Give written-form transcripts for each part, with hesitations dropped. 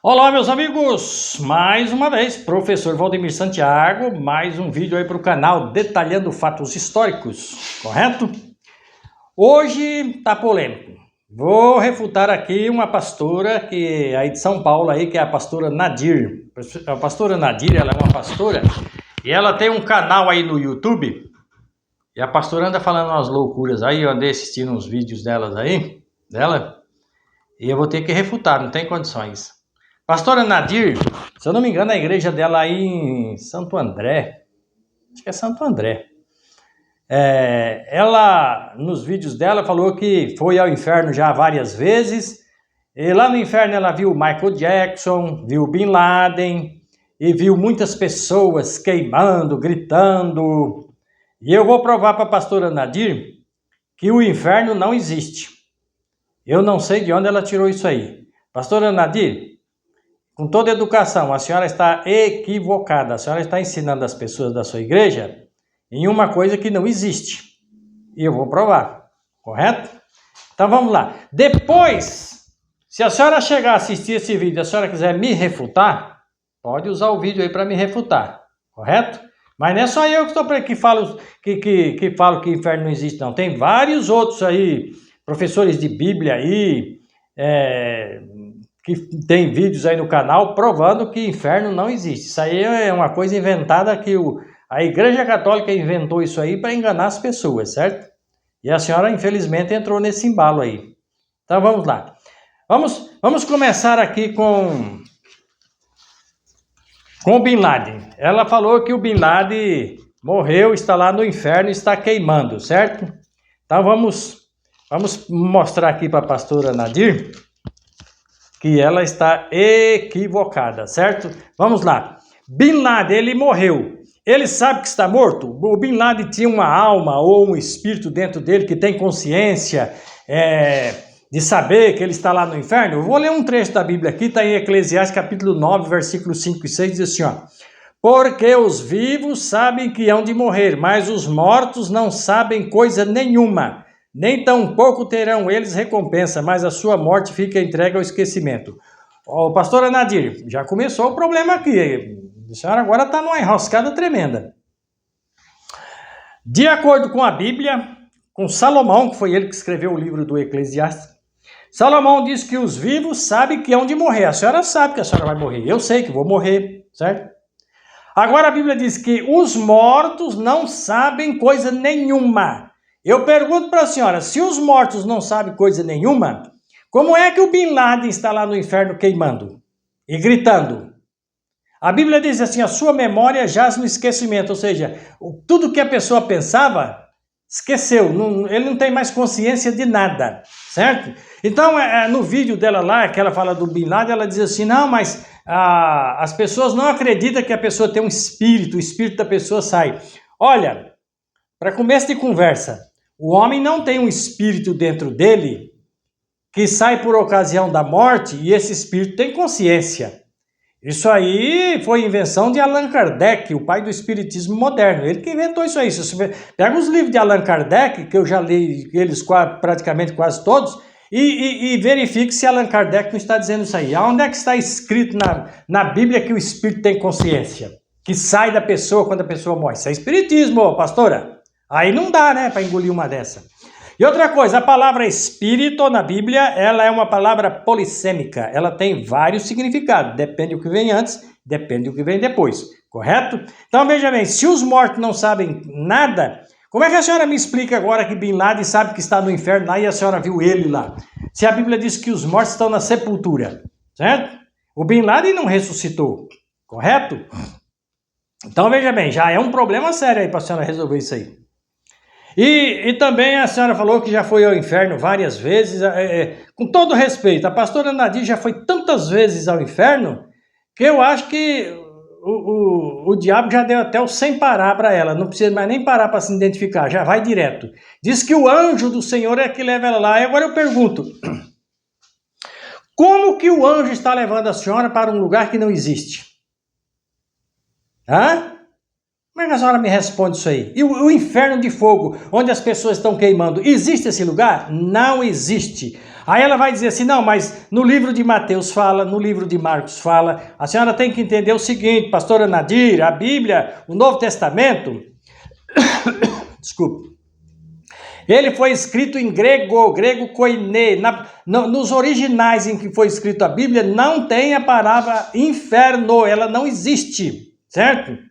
Olá, meus amigos! Mais uma vez, professor Valdemir Santiago, mais um vídeo aí para o canal detalhando fatos históricos, correto? Hoje tá polêmico. Vou refutar aqui uma pastora que é aí de São Paulo aí, que é a pastora Nadir. A pastora Nadir, ela é uma pastora e ela tem um canal aí no YouTube. E a pastora anda falando umas loucuras aí, eu andei assistindo uns vídeos dela, e eu vou ter que refutar, não tem condições. Pastora Nadir, se eu não me engano, a igreja dela aí em Santo André, acho que é Santo André. Ela, nos vídeos dela, falou que foi ao inferno já várias vezes. E lá no inferno ela viu Michael Jackson, viu Bin Laden e viu muitas pessoas queimando, gritando. E eu vou provar para a pastora Nadir que o inferno não existe. Eu não sei de onde ela tirou isso aí. Pastora Nadir, com toda a educação, a senhora está equivocada. A senhora está ensinando as pessoas da sua igreja em uma coisa que não existe. E eu vou provar, correto? Então vamos lá. Depois, se a senhora chegar a assistir esse vídeo e a senhora quiser me refutar, pode usar o vídeo aí para me refutar, correto? Mas não é só eu que estou que falo que falo que o inferno não existe, não. Tem vários outros aí, professores de Bíblia aí, que tem vídeos aí no canal provando que inferno não existe. Isso aí é uma coisa inventada que a Igreja Católica inventou isso aí para enganar as pessoas, certo? E a senhora, infelizmente, entrou nesse embalo aí. Então vamos lá. Vamos começar aqui com o Bin Laden. Ela falou que o Bin Laden morreu, está lá no inferno e está queimando, certo? Então vamos mostrar aqui para a pastora Nadir que ela está equivocada, certo? Vamos lá. Bin Laden, ele morreu. Ele sabe que está morto? O Bin Laden tinha uma alma ou um espírito dentro dele que tem consciência de saber que ele está lá no inferno? Eu vou ler um trecho da Bíblia aqui, está em Eclesiastes capítulo 9, versículos 5 e 6, diz assim, ó. Porque os vivos sabem que hão de morrer, mas os mortos não sabem coisa nenhuma. Nem tampouco terão eles recompensa, mas a sua morte fica entregue ao esquecimento. Ó, pastora Nadir, já começou o problema aqui. A senhora agora está numa enroscada tremenda. De acordo com a Bíblia, com Salomão, que foi ele que escreveu o livro do Eclesiastes, Salomão diz que os vivos sabem que hão de morrer. A senhora sabe que a senhora vai morrer. Eu sei que vou morrer, certo? Agora a Bíblia diz que os mortos não sabem coisa nenhuma. Eu pergunto para a senhora, se os mortos não sabem coisa nenhuma, como é que o Bin Laden está lá no inferno queimando e gritando? A Bíblia diz assim, a sua memória jaz no esquecimento, ou seja, tudo que a pessoa pensava, esqueceu, ele não tem mais consciência de nada, certo? Então, no vídeo dela lá, que ela fala do Bin Laden, ela diz assim, não, mas as pessoas não acreditam que a pessoa tem um espírito, o espírito da pessoa sai. Olha, para começo de conversa, o homem não tem um espírito dentro dele que sai por ocasião da morte e esse espírito tem consciência. Isso aí foi invenção de Allan Kardec, o pai do espiritismo moderno. Ele que inventou isso aí. Pega os livros de Allan Kardec, que eu já li eles praticamente quase todos, e verifique se Allan Kardec não está dizendo isso aí. Onde é que está escrito na Bíblia que o espírito tem consciência? Que sai da pessoa quando a pessoa morre. Isso é espiritismo, pastora. Aí não dá, né, para engolir uma dessa. E outra coisa, a palavra espírito na Bíblia, ela é uma palavra polissêmica. Ela tem vários significados. Depende do que vem antes, depende do que vem depois. Correto? Então veja bem, se os mortos não sabem nada, como é que a senhora me explica agora que Bin Laden sabe que está no inferno lá e a senhora viu ele lá? Se a Bíblia diz que os mortos estão na sepultura, certo? O Bin Laden não ressuscitou, correto? Então veja bem, já é um problema sério aí para a senhora resolver isso aí. E também a senhora falou que já foi ao inferno várias vezes, com todo respeito, a pastora Nadir já foi tantas vezes ao inferno, que eu acho que o diabo já deu até o sem parar para ela, não precisa mais nem parar para se identificar, já vai direto. Diz que o anjo do Senhor é que leva ela lá, e agora eu pergunto, como que o anjo está levando a senhora para um lugar que não existe? Hã? Como é que a senhora me responde isso aí? E o inferno de fogo, onde as pessoas estão queimando, existe esse lugar? Não existe. Aí ela vai dizer assim, não, mas no livro de Mateus fala, no livro de Marcos fala. A senhora tem que entender o seguinte, pastora Nadir, a Bíblia, o Novo Testamento, desculpe, ele foi escrito em grego koiné. Nos originais em que foi escrito a Bíblia, não tem a palavra inferno, ela não existe, certo?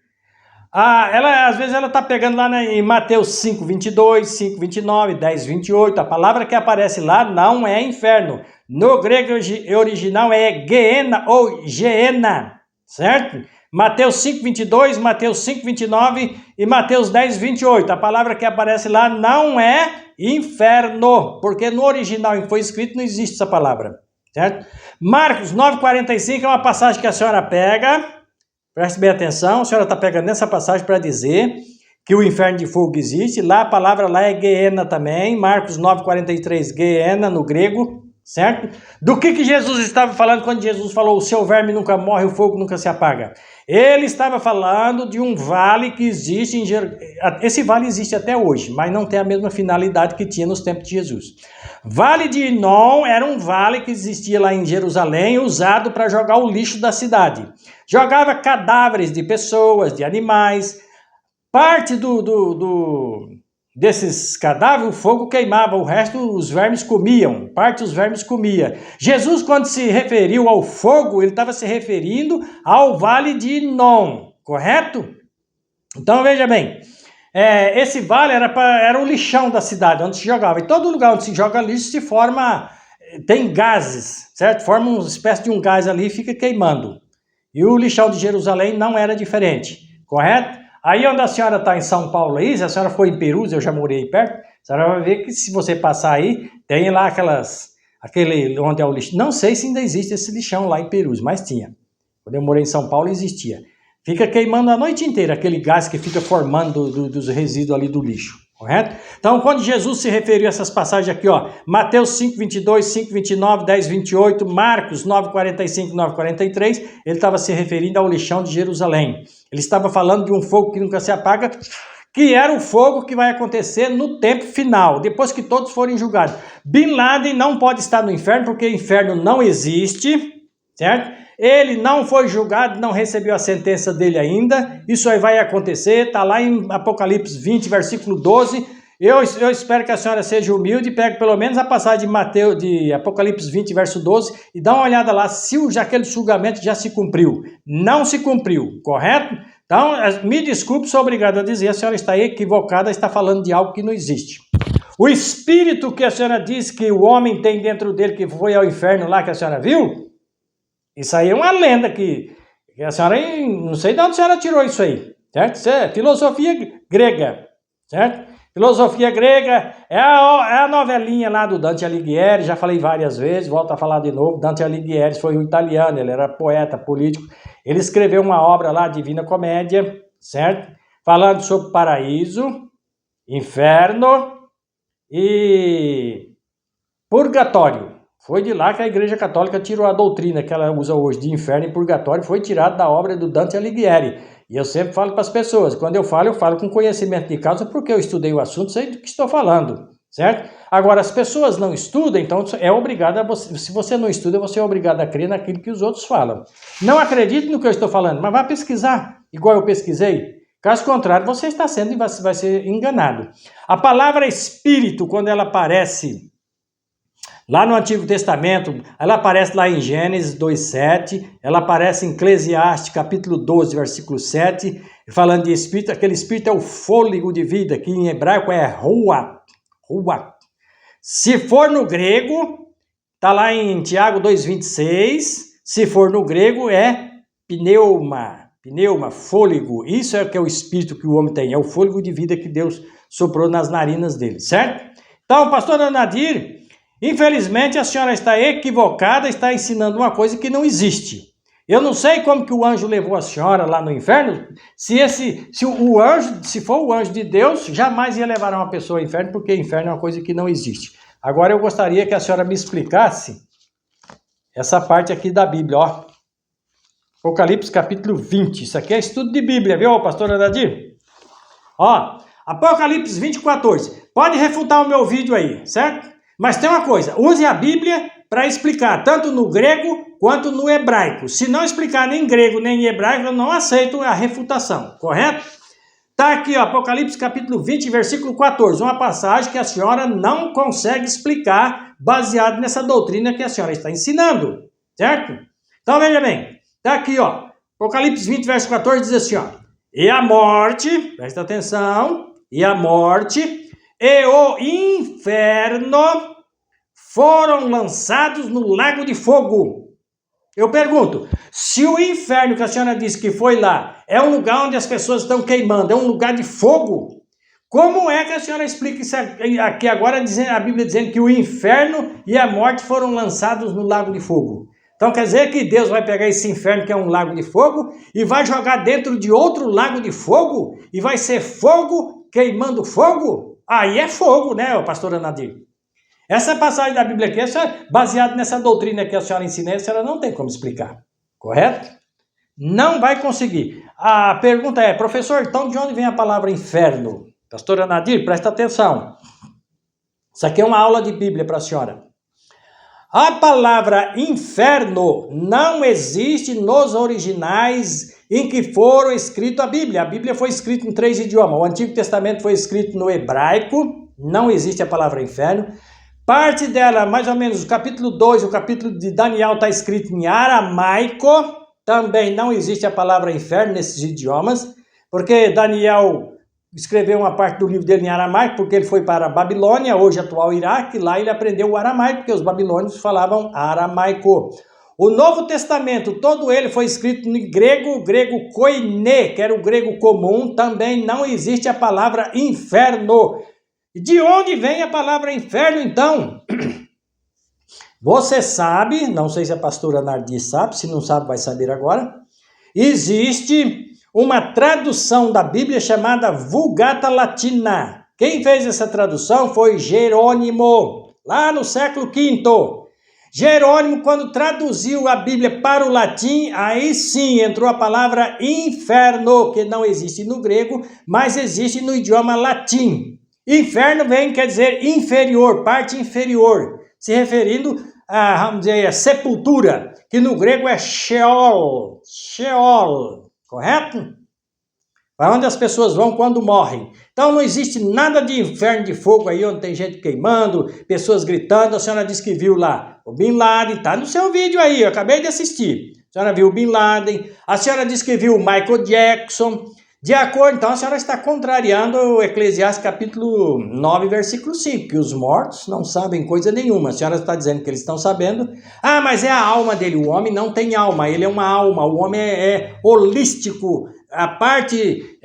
Às vezes ela está pegando lá em Mateus 5:22, 5:29, 10:28, a palavra que aparece lá não é inferno. No grego original é Geena ou Geena, certo? Mateus 5:22, Mateus 5:29 e Mateus 10:28. A palavra que aparece lá não é inferno, porque no original em que foi escrito não existe essa palavra, certo? Marcos 9:45 é uma passagem que a senhora pega, preste bem atenção, a senhora está pegando essa passagem para dizer que o inferno de fogo existe. Lá a palavra lá é Geena também, Marcos 9:43, Geena no grego, certo? Do que Jesus estava falando quando Jesus falou o seu verme nunca morre, o fogo nunca se apaga? Ele estava falando de um vale que existe em Jerusalém. Esse vale existe até hoje, mas não tem a mesma finalidade que tinha nos tempos de Jesus. Vale de Inom era um vale que existia lá em Jerusalém, usado para jogar o lixo da cidade. Jogava cadáveres de pessoas, de animais. Parte desses cadáveres, o fogo queimava, o resto os vermes comiam, parte os vermes comia. Jesus, quando se referiu ao fogo, ele estava se referindo ao vale de Inom, correto? Então veja bem, esse vale era o lixão da cidade, onde se jogava. E todo lugar onde se joga lixo se forma, tem gases, certo? Forma uma espécie de um gás ali e fica queimando. E o lixão de Jerusalém não era diferente, correto? Aí onde a senhora está em São Paulo aí, se a senhora for em Perus, eu já morei aí perto, a senhora vai ver que se você passar aí, tem lá aquele onde é o lixo. Não sei se ainda existe esse lixão lá em Perus, mas tinha. Quando eu morei em São Paulo existia. Fica queimando a noite inteira, aquele gás que fica formando dos resíduos ali do lixo, correto? Então, quando Jesus se referiu a essas passagens aqui, ó, Mateus 5:22, 5:29, 10:28, Marcos 9:45, 9:43, ele estava se referindo ao lixão de Jerusalém. Ele estava falando de um fogo que nunca se apaga, que era o fogo que vai acontecer no tempo final, depois que todos forem julgados. Bin Laden não pode estar no inferno, porque o inferno não existe, certo? Ele não foi julgado, não recebeu a sentença dele ainda. Isso aí vai acontecer, está lá em Apocalipse 20, versículo 12. Eu espero que a senhora seja humilde e pegue pelo menos a passagem de Apocalipse 20, verso 12, e dá uma olhada lá se aquele julgamento já se cumpriu. Não se cumpriu, correto? Então, me desculpe, sou obrigado a dizer, a senhora está equivocada, está falando de algo que não existe. O espírito que a senhora diz que o homem tem dentro dele, que foi ao inferno lá, que a senhora viu, isso aí é uma lenda que a senhora, não sei de onde a senhora tirou isso aí, certo? Isso é filosofia grega, certo? Filosofia grega é a novelinha lá do Dante Alighieri, já falei várias vezes, volto a falar de novo. Dante Alighieri foi um italiano, ele era poeta, político. Ele escreveu uma obra lá, Divina Comédia, certo? Falando sobre paraíso, inferno e purgatório. Foi de lá que a Igreja Católica tirou a doutrina que ela usa hoje de inferno e purgatório, foi tirado da obra do Dante Alighieri. E eu sempre falo para as pessoas, quando eu falo com conhecimento de causa, porque eu estudei o assunto, sei do que estou falando, certo? Agora, as pessoas não estudam, então é obrigado a você, se você não estuda, você é obrigado a crer naquilo que os outros falam. Não acredite no que eu estou falando, mas vá pesquisar, igual eu pesquisei. Caso contrário, você está sendo e vai ser enganado. A palavra espírito, quando ela aparece lá no Antigo Testamento, ela aparece lá em Gênesis 2:7, ela aparece em Eclesiastes, capítulo 12, versículo 7, falando de espírito. Aquele espírito é o fôlego de vida, que em hebraico é ruach. Se for no grego, está lá em Tiago 2:26, se for no grego é pneuma, fôlego. Isso é o que é o espírito que o homem tem, é o fôlego de vida que Deus soprou nas narinas dele, certo? Então, pastora Nadir, infelizmente a senhora está equivocada, está ensinando uma coisa que não existe. Eu não sei como que o anjo levou a senhora lá no inferno, se for o anjo de Deus, jamais ia levar uma pessoa ao inferno, porque inferno é uma coisa que não existe. Agora eu gostaria que a senhora me explicasse essa parte aqui da Bíblia, ó. Apocalipse capítulo 20, isso aqui é estudo de Bíblia, viu, pastora Nadir? Ó, Apocalipse 20, 14. Pode refutar o meu vídeo aí, certo? Mas tem uma coisa, use a Bíblia para explicar, tanto no grego quanto no hebraico. Se não explicar nem em grego nem em hebraico, eu não aceito a refutação, correto? Está aqui, ó, Apocalipse capítulo 20, versículo 14, uma passagem que a senhora não consegue explicar baseado nessa doutrina que a senhora está ensinando, certo? Então veja bem, está aqui, ó, Apocalipse 20, verso 14 diz assim, ó, e a morte, presta atenção, e a morte e o inferno foram lançados no lago de fogo. Eu pergunto, se o inferno que a senhora disse que foi lá é um lugar onde as pessoas estão queimando, é um lugar de fogo, como é que a senhora explica isso aqui agora, a Bíblia dizendo que o inferno e a morte foram lançados no lago de fogo? Então quer dizer que Deus vai pegar esse inferno que é um lago de fogo e vai jogar dentro de outro lago de fogo e vai ser fogo queimando fogo? Aí é fogo, né, pastor Anadir? Essa passagem da Bíblia aqui, baseada nessa doutrina que a senhora ensina, a senhora não tem como explicar, correto? Não vai conseguir. A pergunta é, professor, então de onde vem a palavra inferno? Pastor Anadir, presta atenção. Isso aqui é uma aula de Bíblia para a senhora. A palavra inferno não existe nos originais em que foram escritos a Bíblia. A Bíblia foi escrita em 3 idiomas. O Antigo Testamento foi escrito no hebraico, não existe a palavra inferno. Parte dela, mais ou menos, o capítulo 2, o capítulo de Daniel está escrito em aramaico. Também não existe a palavra inferno nesses idiomas, porque Daniel escreveu uma parte do livro dele em aramaico, porque ele foi para a Babilônia, hoje atual Iraque, e lá ele aprendeu o aramaico, porque os babilônios falavam aramaico. O Novo Testamento, todo ele foi escrito em grego, grego koiné, que era o grego comum, também não existe a palavra inferno. De onde vem a palavra inferno, então? Você sabe, não sei se a pastora Nardi sabe, se não sabe vai saber agora, existe uma tradução da Bíblia chamada Vulgata Latina. Quem fez essa tradução foi Jerônimo, lá no século V. Jerônimo, quando traduziu a Bíblia para o latim, aí sim entrou a palavra inferno, que não existe no grego, mas existe no idioma latim. Inferno quer dizer inferior, parte inferior, se referindo a, vamos dizer, a sepultura, que no grego é Sheol, Sheol, correto? Para onde as pessoas vão quando morrem. Então não existe nada de inferno de fogo aí, onde tem gente queimando, pessoas gritando. A senhora disse que viu lá o Bin Laden, está no seu vídeo aí, eu acabei de assistir. A senhora viu o Bin Laden, a senhora disse que viu o Michael Jackson. De acordo, então a senhora está contrariando o Eclesiastes capítulo 9, versículo 5, que os mortos não sabem coisa nenhuma. A senhora está dizendo que eles estão sabendo. Ah, mas é a alma dele. O homem não tem alma, ele é uma alma. O homem é holístico. A parte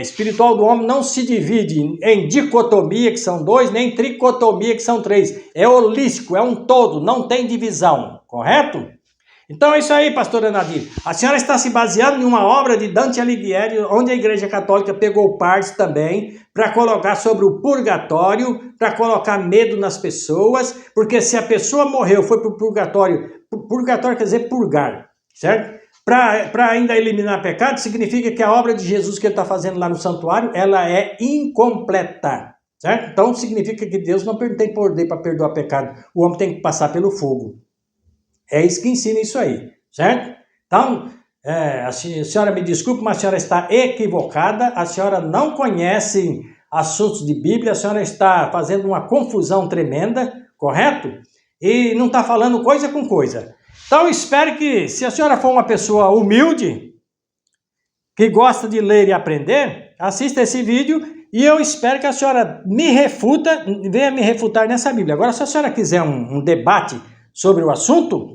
espiritual do homem não se divide em dicotomia, que são 2, nem tricotomia, que são 3. É holístico, é um todo, não tem divisão, correto? Então é isso aí, pastora Nadir. A senhora está se baseando em uma obra de Dante Alighieri, onde a Igreja Católica pegou partes também para colocar sobre o purgatório, para colocar medo nas pessoas, porque se a pessoa morreu, foi para o purgatório, purgatório quer dizer purgar, certo? Para ainda eliminar pecado, significa que a obra de Jesus que ele está fazendo lá no santuário, ela é incompleta, certo? Então significa que Deus não tem poder para perdoar pecado, o homem tem que passar pelo fogo. É isso que ensina isso aí, certo? Então, a senhora me desculpe, mas a senhora está equivocada, a senhora não conhece assuntos de Bíblia, a senhora está fazendo uma confusão tremenda, correto? E não está falando coisa com coisa. Então, espero que, se a senhora for uma pessoa humilde, que gosta de ler e aprender, assista esse vídeo e eu espero que a senhora me refuta, venha me refutar nessa Bíblia. Agora, se a senhora quiser um debate sobre o assunto,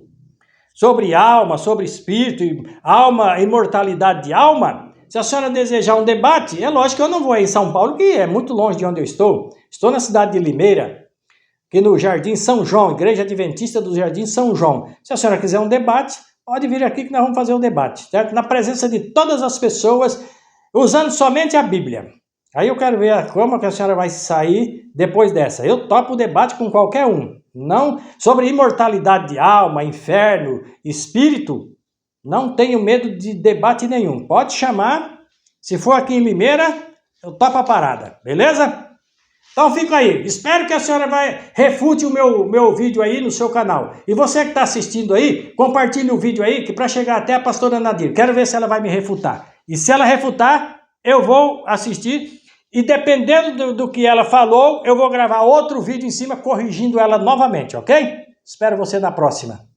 sobre alma, sobre espírito, alma, imortalidade de alma, se a senhora desejar um debate, é lógico que eu não vou em São Paulo, que é muito longe de onde eu estou. Estou na cidade de Limeira, aqui no Jardim São João, Igreja Adventista do Jardim São João. Se a senhora quiser um debate, pode vir aqui que nós vamos fazer o debate, certo? Na presença de todas as pessoas, usando somente a Bíblia. Aí eu quero ver como que a senhora vai sair depois dessa. Eu topo o debate com qualquer um. Não sobre imortalidade de alma, inferno, espírito, não tenho medo de debate nenhum. Pode chamar, se for aqui em Limeira, eu topo a parada, beleza? Então fica aí, espero que a senhora refute o meu vídeo aí no seu canal. E você que está assistindo aí, compartilhe o vídeo aí, que para chegar até a pastora Nadir, quero ver se ela vai me refutar. E se ela refutar, eu vou assistir, e dependendo do que ela falou, eu vou gravar outro vídeo em cima, corrigindo ela novamente, ok? Espero você na próxima.